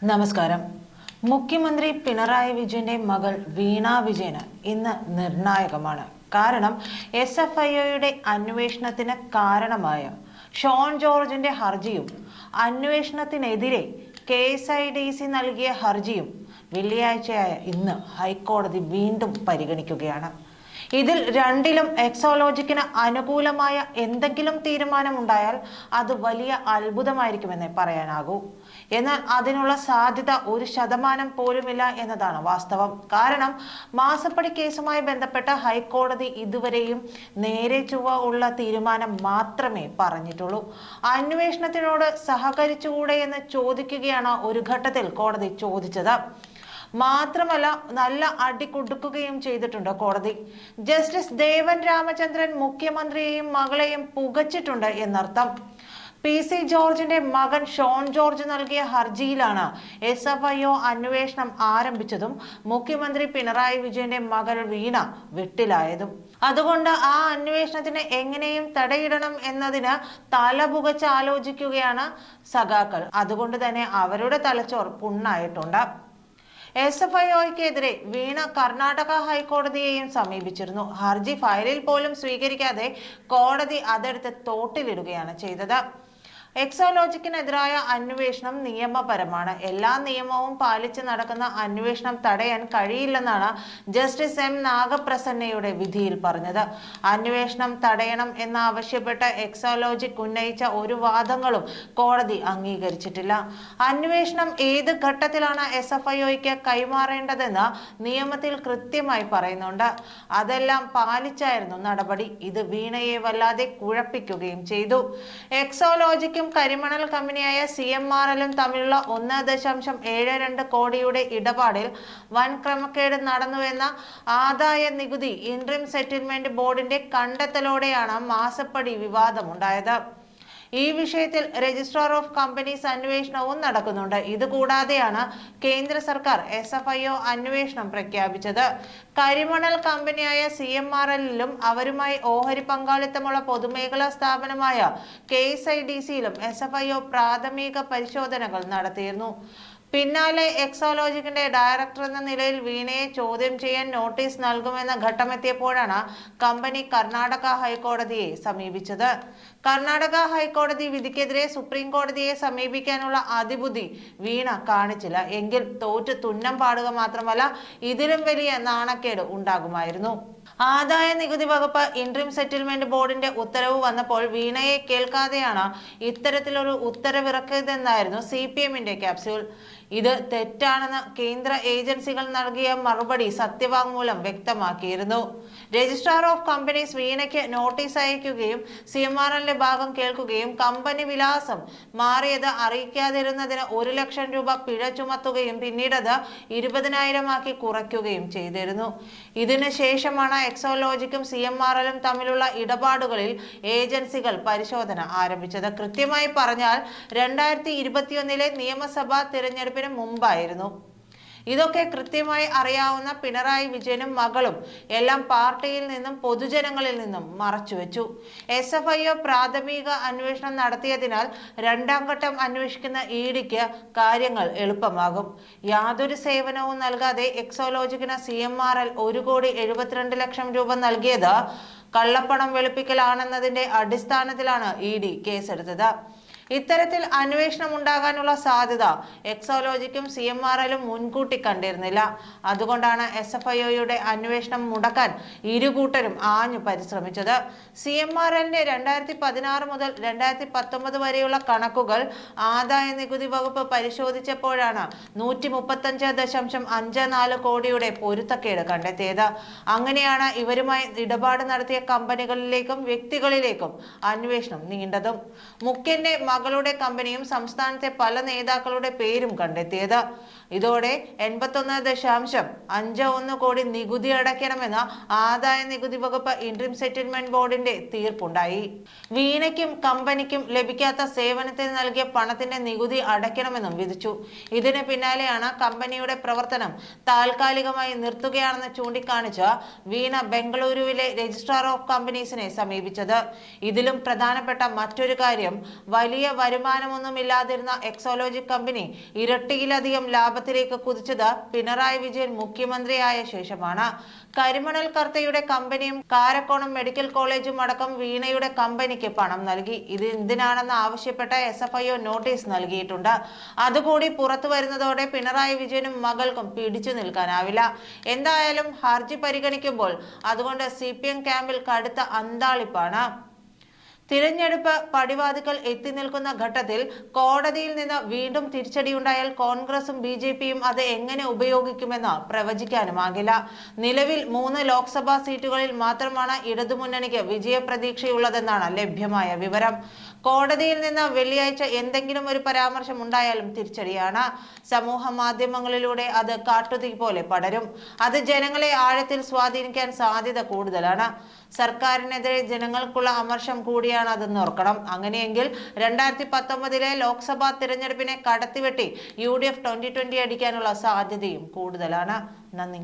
നമസ്കാരം. മുഖ്യമന്ത്രി പിണറായി വിജയന്റെ മകൾ വീണ വിജയന് ഇന്ന് നിർണായകമാണ്. കാരണം SFIOയുടെ അന്വേഷണത്തിന് കാരണമായ ഷോൺ ജോർജിന്റെ ഹർജിയും അന്വേഷണത്തിനെതിരെ KSIDC നൽകിയ ഹർജിയും വെള്ളിയാഴ്ചയായ ഇന്ന് ഹൈക്കോടതി വീണ്ടും പരിഗണിക്കുകയാണ്. ഇതിൽ രണ്ടിലും എക്സോലോജിക്കിന് അനുകൂലമായ എന്തെങ്കിലും തീരുമാനമുണ്ടായാൽ അത് വലിയ അത്ഭുതമായിരിക്കുമെന്നേ പറയാനാകൂ. എന്നാൽ അതിനുള്ള സാധ്യത 1% പോലുമില്ല എന്നതാണ് വാസ്തവം. കാരണം മാസപ്പടി കേസുമായി ബന്ധപ്പെട്ട ഹൈക്കോടതി ഇതുവരെയും നേരെ ചൊവ്വ ഉള്ള തീരുമാനം മാത്രമേ പറഞ്ഞിട്ടുള്ളൂ. അന്വേഷണത്തിനോട് സഹകരിച്ചുകൂടെ എന്ന് ചോദിക്കുകയാണ് ഒരു ഘട്ടത്തിൽ കോടതി ചോദിച്ചത്. മാത്രമല്ല നല്ല അടി കൊടുക്കുകയും ചെയ്തിട്ടുണ്ട് കോടതി. ജസ്റ്റിസ് ദേവൻ രാമചന്ദ്രൻ മുഖ്യമന്ത്രിയെയും മകളെയും പുകച്ചിട്ടുണ്ട് എന്നർത്ഥം. PC ജോർജിന്റെ മകൻ ഷോൺ ജോർജ് നൽകിയ ഹർജിയിലാണ് SFIO അന്വേഷണം ആരംഭിച്ചതും മുഖ്യമന്ത്രി പിണറായി വിജയന്റെ മകൾ വീണ വെട്ടിലായതും. അതുകൊണ്ട് ആ അന്വേഷണത്തിന് എങ്ങനെയും തടയിടണം എന്നതിന് തലപുകച്ച് ആലോചിക്കുകയാണ് സഖാക്കൾ. അതുകൊണ്ട് തന്നെ അവരുടെ തലച്ചോർ പുണ്ണായിട്ടുണ്ട്. SFIOയ്ക്കെതിരെ വീണ കർണാടക ഹൈക്കോടതിയെയും സമീപിച്ചിരുന്നു. ഹർജി ഫയലിൽ പോലും സ്വീകരിക്കാതെ കോടതി അതെടുത്ത് തോട്ടിലിടുകയാണ് ചെയ്തത്. എക്സോലോജിക്കിനെതിരായ അന്വേഷണം നിയമപരമാണ്. എല്ലാ നിയമവും പാലിച്ച് നടക്കുന്ന അന്വേഷണം തടയാൻ കഴിയില്ലെന്നാണ് ജസ്റ്റിസ് M നാഗപ്രസന്നയുടെ വിധിയിൽ പറഞ്ഞത്. അന്വേഷണം തടയണം എന്നാവശ്യപ്പെട്ട എക്സോലോജിക് ഉന്നയിച്ച ഒരു വാദങ്ങളും കോടതി അംഗീകരിച്ചിട്ടില്ല. അന്വേഷണം ഏത് ഘട്ടത്തിലാണ് SFIOയ്ക്ക് കൈമാറേണ്ടതെന്ന് നിയമത്തിൽ കൃത്യമായി പറയുന്നുണ്ട്. അതെല്ലാം പാലിച്ചായിരുന്നു നടപടി. ഇത് വീണയെ വല്ലാതെ കുഴപ്പിക്കുകയും ചെയ്തു. എക്സോലോജിക്കും കരിമണൽ കമ്പനിയായ CMRL തമ്മിലുള്ള 1.72 കോടിയുടെ ഇടപാടിൽ വൻ ക്രമക്കേട് നടന്നുവെന്ന ആദായ നികുതി ഇന്ററിം സെറ്റിൽമെന്റ് ബോർഡിന്റെ കണ്ടെത്തലോടെയാണ് മാസപ്പടി വിവാദമുണ്ടായത്. ഈ വിഷയത്തിൽ രജിസ്ട്രാർ ഓഫ് കമ്പനീസ് അന്വേഷണവും നടക്കുന്നുണ്ട്. ഇതുകൂടാതെയാണ് കേന്ദ്ര സർക്കാർ SFIO അന്വേഷണം പ്രഖ്യാപിച്ചത്. കരിമണൽ കമ്പനിയായ CMRLലും അവരുമായി ഓഹരി പങ്കാളിത്തമുള്ള പൊതുമേഖലാ സ്ഥാപനമായ KSIDCയിലും SFIO പ്രാഥമിക പരിശോധനകൾ നടത്തിയിരുന്നു. പിന്നാലെ എക്സോലോജിക്കിന്റെ ഡയറക്ടർ എന്ന നിലയിൽ വീണയെ ചോദ്യം ചെയ്യാൻ നോട്ടീസ് നൽകുമെന്ന ഘട്ടമെത്തിയപ്പോഴാണ് കമ്പനി കർണാടക ഹൈക്കോടതിയെ സമീപിച്ചത്. കർണാടക ഹൈക്കോടതി വിധിക്കെതിരെ സുപ്രീം കോടതിയെ സമീപിക്കാനുള്ള അതിബുദ്ധി വീണ കാണിച്ചില്ല എങ്കിൽ തോറ്റ് തുന്നം പാടുക മാത്രമല്ല ഇതിലും വലിയ നാണക്കേട് ഉണ്ടാകുമായിരുന്നു. ആദായ നികുതി വകുപ്പ് ഇന്ററിം സെറ്റിൽമെന്റ് ബോർഡിന്റെ ഉത്തരവ് വന്നപ്പോൾ വീണയെ കേൾക്കാതെയാണ് ഇത്തരത്തിലൊരു ഉത്തരവിറക്കിയതെന്നായിരുന്നു CPMന്റെ ക്യാപ്സ്യൂൾ. ഇത് തെറ്റാണെന്ന് കേന്ദ്ര ഏജൻസികൾ നൽകിയ മറുപടി സത്യവാങ്മൂലം വ്യക്തമാക്കിയിരുന്നു. രജിസ്ട്രാർ ഓഫ് കമ്പനീസ് വീണയ്ക്ക് നോട്ടീസ് അയക്കുകയും CMRLന്റെ ഭാഗം കേൾക്കുകയും കമ്പനി വിലാസം മാറിയത് അറിയിക്കാതിരുന്നതിന് 1 ലക്ഷം രൂപ പിഴ ചുമത്തുകയും പിന്നീടത് 20,000 ആക്കി കുറയ്ക്കുകയും ചെയ്തിരുന്നു. ഇതിന് ശേഷമാണ് എക്സോലോജിക്കും CMRLും തമ്മിലുള്ള ഇടപാടുകളിൽ ഏജൻസികൾ പരിശോധന ആരംഭിച്ചത്. കൃത്യമായി പറഞ്ഞാൽ 2021 നിയമസഭാ തിരഞ്ഞെടുപ്പിന് മുമ്പായിരുന്നു. ഇതൊക്കെ കൃത്യമായി അറിയാവുന്ന പിണറായി വിജയനും മകളും എല്ലാം പാർട്ടിയിൽ നിന്നും പൊതുജനങ്ങളിൽ നിന്നും മറച്ചുവെച്ചു. SFIO പ്രാഥമിക അന്വേഷണം നടത്തിയതിനാൽ രണ്ടാം ഘട്ടം അന്വേഷിക്കുന്ന EDക്ക് കാര്യങ്ങൾ എളുപ്പമാകും. യാതൊരു സേവനവും നൽകാതെ എക്സോലോജിക്കിന് CMRL 1,72,00,000 രൂപ നൽകിയത് കള്ളപ്പണം വെളുപ്പിക്കലാണെന്നതിന്റെ അടിസ്ഥാനത്തിലാണ് ED കേസെടുത്തത്. ഇത്തരത്തിൽ അന്വേഷണം ഉണ്ടാകാനുള്ള സാധ്യത എക്സോലോജിക്കും CMRLും മുൻകൂട്ടി കണ്ടിരുന്നില്ല. അതുകൊണ്ടാണ് SFIOയുടെ അന്വേഷണം മുടക്കാൻ ഇരുകൂട്ടരും ആഞ്ഞു പരിശ്രമിച്ചത്. CMRLന്റെ 2016 മുതൽ 2019 വരെയുള്ള കണക്കുകൾ ആദായ നികുതി വകുപ്പ് പരിശോധിച്ചപ്പോഴാണ് 135.54 കോടിയുടെ പൊരുത്തക്കേട് കണ്ടെത്തിയത്. അങ്ങനെയാണ് ഇവരുമായി ഇടപാട് നടത്തിയ കമ്പനികളിലേക്കും വ്യക്തികളിലേക്കും അന്വേഷണം നീണ്ടതും. മുഖ്യന്റെ മകളുടെ കമ്പനിയും സംസ്ഥാനത്തെ പല നേതാക്കളുടെ പേരും കണ്ടെത്തിയത്. ഇതോടെ 81.51 കോടി നികുതി അടയ്ക്കണമെന്ന് ആദായ നികുതി വകുപ്പ് ഇന്ററിം സെറ്റിൽമെന്റ് ബോർഡിന്റെ തീർപ്പുണ്ടായി. വീണയ്ക്കും കമ്പനിക്കും ലഭിക്കാത്ത സേവനത്തിന് നൽകിയ പണത്തിന്റെ നികുതി അടയ്ക്കണമെന്നും വിധിച്ചു. ഇതിന് പിന്നാലെയാണ് കമ്പനിയുടെ പ്രവർത്തനം താൽക്കാലികമായി നിർത്തുകയാണെന്ന് ചൂണ്ടിക്കാണിച്ച് വീണ ബംഗളൂരുവിലെ രജിസ്ട്രാർ ഓഫ് കമ്പനീസിനെ സമീപിച്ചത്. ഇതിലും പ്രധാനപ്പെട്ട മറ്റൊരു കാര്യം വലിയ വരുമാനമൊന്നുമില്ലാതിരുന്ന എക്സോലോജി കമ്പനി ഇരട്ടിയിലധികം ലാഭത്തിലേക്ക് കുതിച്ചത് പിണറായി വിജയൻ മുഖ്യമന്ത്രിയായ ശേഷമാണ്. കരിമണൽ കർത്തയുടെ കമ്പനിയും കാരക്കോണം മെഡിക്കൽ കോളേജും അടക്കം വീണയുടെ കമ്പനിക്ക് പണം നൽകി. ഇത് എന്തിനാണെന്ന് ആവശ്യപ്പെട്ട SFIO നോട്ടീസ് നൽകിയിട്ടുണ്ട്. അതുകൂടി പുറത്തു വരുന്നതോടെ പിണറായി വിജയനും മകൾക്കും പിടിച്ചു നിൽക്കാനാവില്ല. എന്തായാലും ഹർജി പരിഗണിക്കുമ്പോൾ അതുകൊണ്ട് CPM ക്യാമ്പിൽ കടുത്ത അന്താളിപ്പാണ്. തിരഞ്ഞെടുപ്പ് പടിവാതിക്കൽ എത്തി നിൽക്കുന്ന ഘട്ടത്തിൽ കോടതിയിൽ നിന്ന് വീണ്ടും തിരിച്ചടിയുണ്ടായാൽ കോൺഗ്രസും BJPയും അത് എങ്ങനെ ഉപയോഗിക്കുമെന്ന് പ്രവചിക്കാനുമാകില്ല. നിലവിൽ 3 ലോക്സഭാ സീറ്റുകളിൽ മാത്രമാണ് ഇടതുമുന്നണിക്ക് വിജയപ്രതീക്ഷയുള്ളതെന്നാണ് ലഭ്യമായ വിവരം. കോടതിയിൽ നിന്ന് വെള്ളിയാഴ്ച എന്തെങ്കിലും ഒരു പരാമർശം ഉണ്ടായാലും തിരിച്ചടിയാണ്. സമൂഹ മാധ്യമങ്ങളിലൂടെ അത് കാട്ടുതീ പോലെ പടരും. അത് ജനങ്ങളെ ആഴത്തിൽ സ്വാധീനിക്കാൻ സാധ്യത കൂടുതലാണ്. സർക്കാരിനെതിരെ ജനങ്ങൾക്കുള്ള അമർഷം കൂടിയാണ് അതെന്ന് ഓർക്കണം. അങ്ങനെയെങ്കിൽ 2019 ലോക്സഭാ തിരഞ്ഞെടുപ്പിനെ കടത്തിവെട്ടി UDF 2020 അടിക്കാനുള്ള സാധ്യതയും കൂടുതലാണ്. നന്ദി.